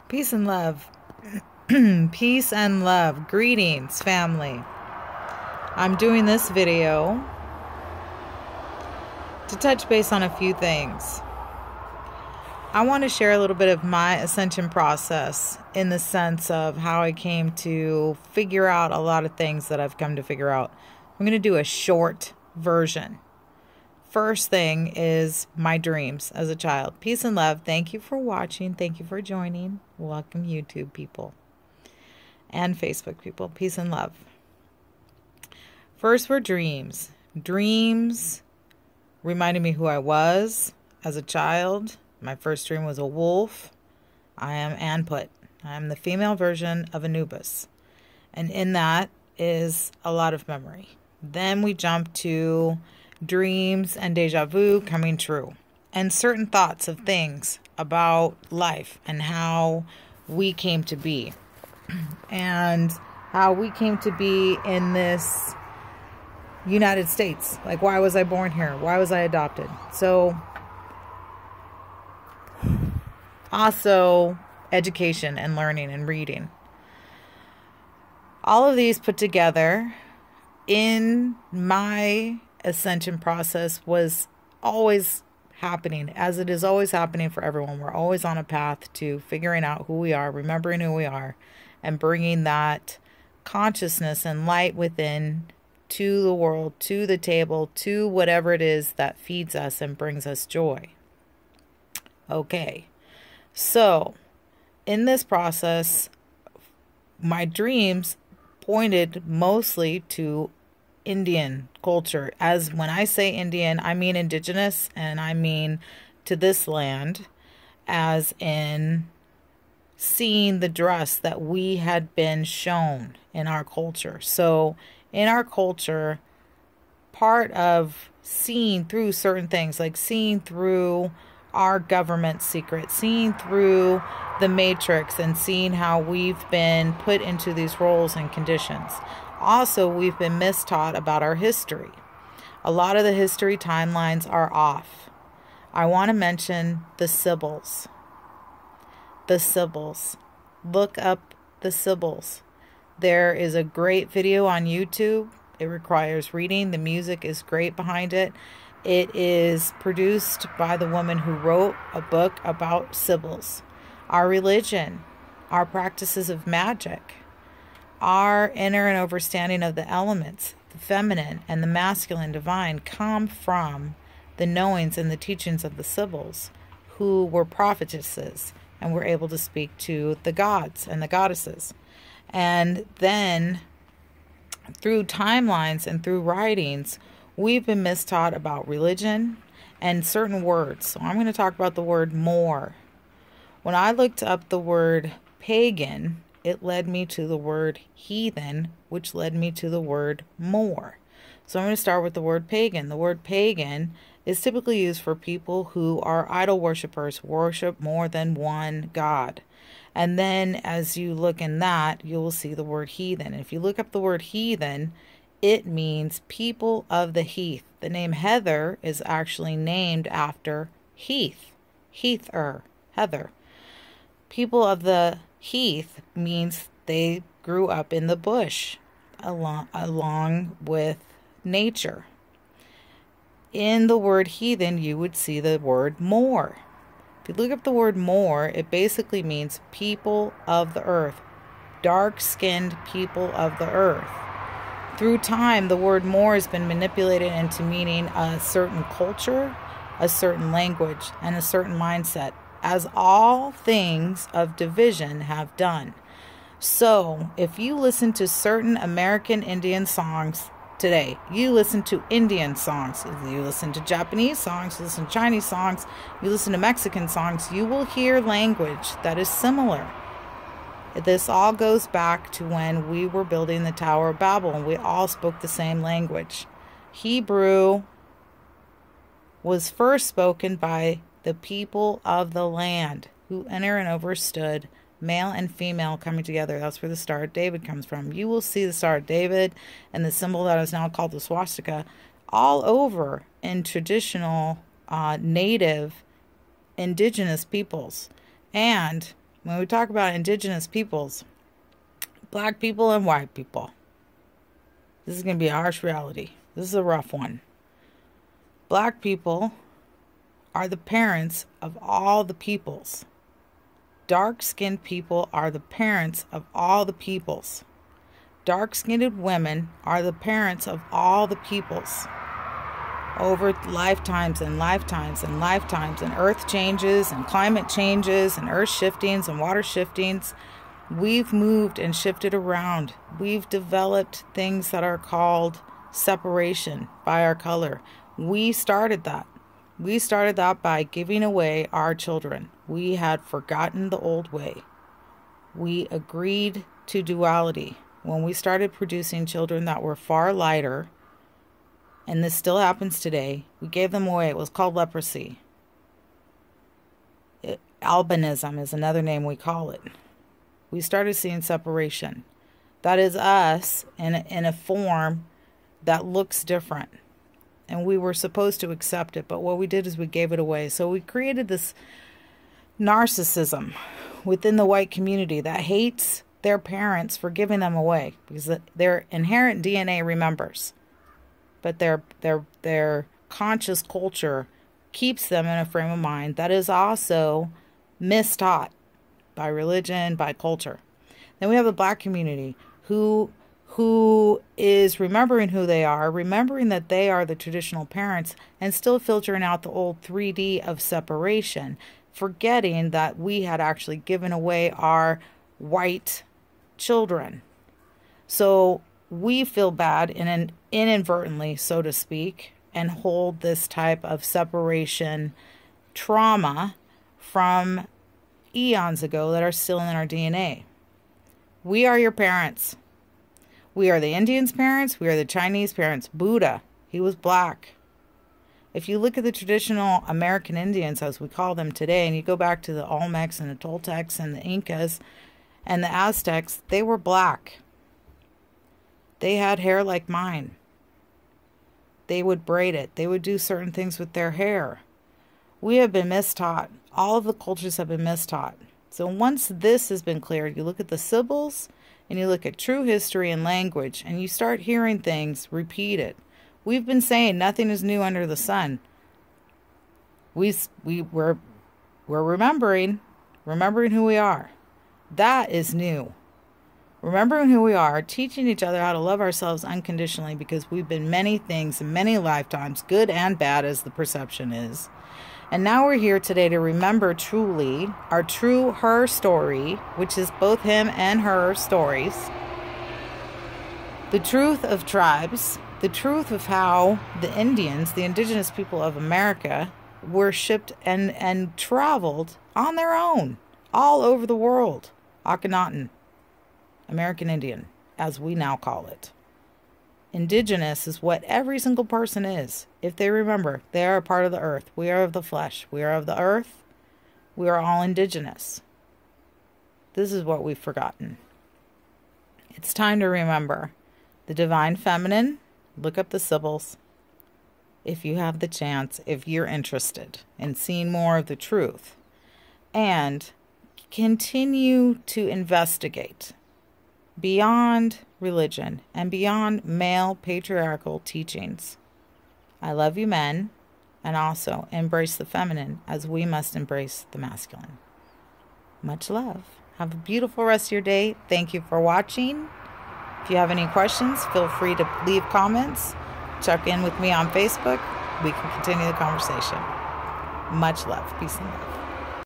Peace and love. Peace and love. Greetings, family. I'm doing this video to touch base on a few things. I want to share a little bit of my ascension process in the sense of how I came to figure out a lot of things that I've come to figure out. I'm going to do a short version. First thing is my dreams as a child. Peace and love. Thank you for watching. Thank you for joining. Welcome, YouTube people and Facebook people. Peace and love. First were dreams. Dreams reminded me who I was as a child. My first dream was a wolf. I am Anput. I am the female version of Anubis. And in that is a lot of memory. Then we jump to dreams and deja vu coming true. And certain thoughts of things about life and how we came to be. And how we came to be in this United States. Like, why was I born here? Why was I adopted? So, also education and learning and reading. All of these put together in my ascension process was always happening, as it is always happening for everyone. We're always on a path to figuring out who we are, remembering who we are, and bringing that consciousness and light within to the world, to the table, to whatever it is that feeds us and brings us joy. Okay. So, in this process, my dreams pointed mostly to Indian culture. As when I say Indian, I mean indigenous, and I mean to this land, as in seeing the dress that we had been shown in our culture. So, in our culture, part of seeing through certain things, like seeing through our government secrets, seeing through the matrix and seeing how we've been put into these roles and conditions. Also, we've been mistaught about our history. A lot of the history timelines are off. I want to mention the Sibyls. The Sibyls. Look up the Sibyls. There is a great video on YouTube. It requires reading. The music is great behind it. It is produced by the woman who wrote a book about Sibyls. Our religion, our practices of magic, our inner and understanding of the elements, the feminine and the masculine divine, come from the knowings and the teachings of the Sibyls, who were prophetesses and were able to speak to the gods and the goddesses. And then through timelines and through writings, we've been mistaught about religion and certain words. So I'm going to talk about the word more. When I looked up the word pagan, it led me to the word heathen, which led me to the word more. So I'm going to start with the word pagan. The word pagan is typically used for people who are idol worshipers, worship more than one god. And then as you look in that, you will see the word heathen. If you look up the word heathen, it means people of the Heath. The name Heather is actually named after Heath. Heather, Heather. People of the Heath means they grew up in the bush along with nature. In the word heathen, you would see the word more. If you look up the word more, it basically means people of the earth, dark-skinned people of the earth. Through time, the word more has been manipulated into meaning a certain culture, a certain language, and a certain mindset, as all things of division have done. So, if you listen to certain American Indian songs today, you listen to Indian songs, you listen to Japanese songs, you listen to Chinese songs, you listen to Mexican songs, you will hear language that is similar. This all goes back to when we were building the Tower of Babel and we all spoke the same language. Hebrew was first spoken by the people of the land who entered and understood male and female coming together. That's where the Star of David comes from. You will see the Star of David and the symbol that is now called the swastika all over in traditional native indigenous peoples. And When we talk about indigenous peoples, black people and white people, this is going to be a harsh reality. This is a rough one. Black people are the parents of all the peoples. Dark-skinned people are the parents of all the peoples. Dark-skinned women are the parents of all the peoples. Over lifetimes and lifetimes and lifetimes, and earth changes and climate changes and earth shiftings and water shiftings, we've moved and shifted around. We've developed things that are called separation by our color. We started that. We started that by giving away our children. We had forgotten the old way. We agreed to duality. When we started producing children that were far lighter, and this still happens today, we gave them away. It was called leprosy. Albinism is another name we call it. We started seeing separation. That is us in a form that looks different. And we were supposed to accept it, but what we did is we gave it away. So we created this narcissism within the white community that hates their parents for giving them away, because their inherent DNA remembers, but their conscious culture keeps them in a frame of mind that is also mistaught by religion, by culture. Then we have the black community who is remembering who they are, remembering that they are the traditional parents, and still filtering out the old 3D of separation, forgetting that we had actually given away our white children. So we feel bad inadvertently, so to speak, and hold this type of separation trauma from eons ago that are still in our DNA. We are your parents. We are the Indians' parents. We are the Chinese parents. Buddha, he was black. If you look at the traditional American Indians, as we call them today, and you go back to the Olmecs and the Toltecs and the Incas and the Aztecs, they were black. They had hair like mine. They would braid it. They would do certain things with their hair. We have been mistaught. All of the cultures have been mistaught. So once this has been cleared, you look at the Sibyls, and you look at true history and language, and you start hearing things repeated. We've been saying nothing is new under the sun. We're remembering who we are. That is new. Remembering who we are, teaching each other how to love ourselves unconditionally, because we've been many things in many lifetimes, good and bad as the perception is. And now we're here today to remember truly our true her story, which is both him and her stories. The truth of tribes, the truth of how the Indians, the indigenous people of America, were shipped and traveled on their own all over the world. Akhenaten, American Indian, as we now call it. Indigenous is what every single person is. If they remember, they are a part of the earth. We are of the flesh. We are of the earth. We are all indigenous. This is what we've forgotten. It's time to remember the divine feminine. Look up the Sibyls. If you have the chance, if you're interested in seeing more of the truth. And continue to investigate beyond religion and beyond male patriarchal teachings. I love you, men, and also embrace the feminine as we must embrace the masculine. Much love. Have a beautiful rest of your day. Thank you for watching. If you have any questions, feel free to leave comments. Check in with me on Facebook. We can continue the conversation. Much love. Peace and love.